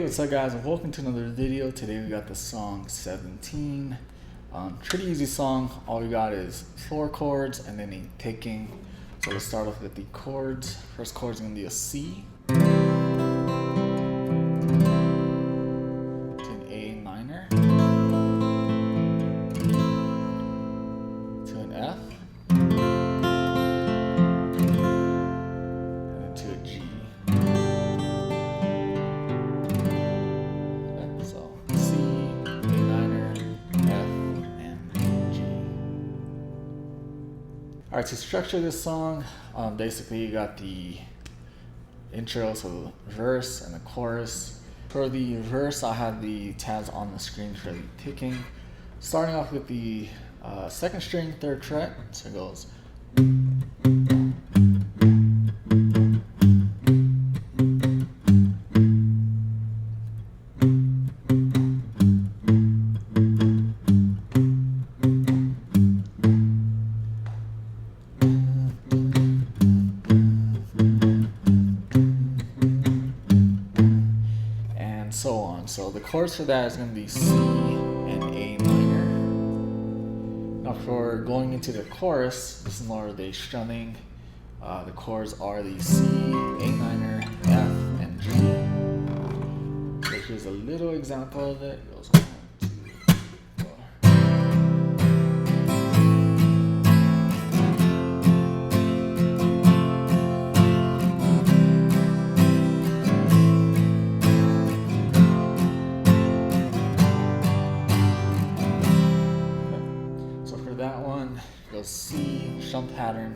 what's up guys, and welcome to another video. Today we got the song 17. Pretty easy song. All we got is 4 chords and then a picking. So let's start off with the chords. First chord is going to be a C to an A minor to an F and then to a G. Alright, to structure this song, basically you got the intro, so the verse and the chorus. For the verse, I have the tabs on the screen for the picking. Starting off with the 2nd string, 3rd fret, so it goes. So on. So the chords for that is going to be C and A minor. Now for going into the chorus, this is more of the strumming. The chords are the C, A minor, F, and G. So here's a little example of it. It goes 1, 2, 4. That one goes C. Strum pattern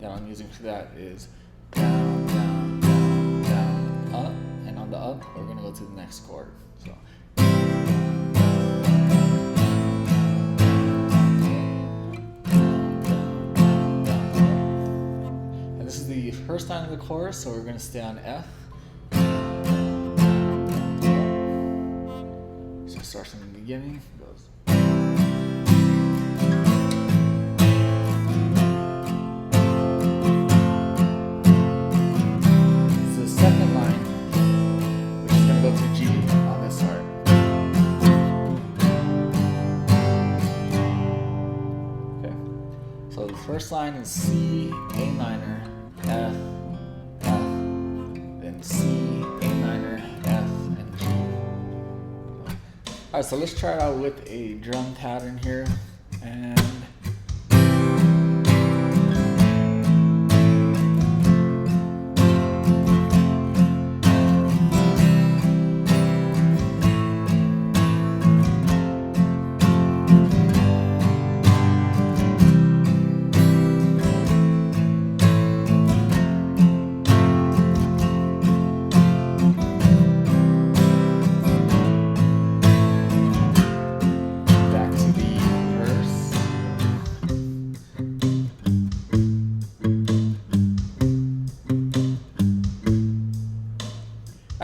that I'm using for that is down, down, down, down, up, and on the up we're gonna go to the next chord. So and this is the first line of the chorus, so we're gonna stay on F. So it starts from the beginning. It goes. So the first line is C, A minor, F, F, then C, A minor, F, and G. Alright, so let's try it out with a drum pattern here. And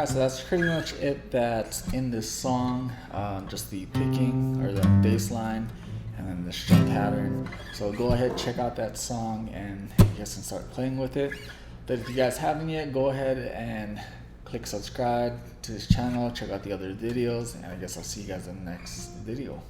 so that's pretty much it that's in this song, just the picking or the bass line and then the strum pattern. So go ahead, check out that song, and you guys can start playing with it. But if you guys haven't yet, go ahead and click subscribe to this channel, check out the other videos, and I guess I'll see you guys in the next video.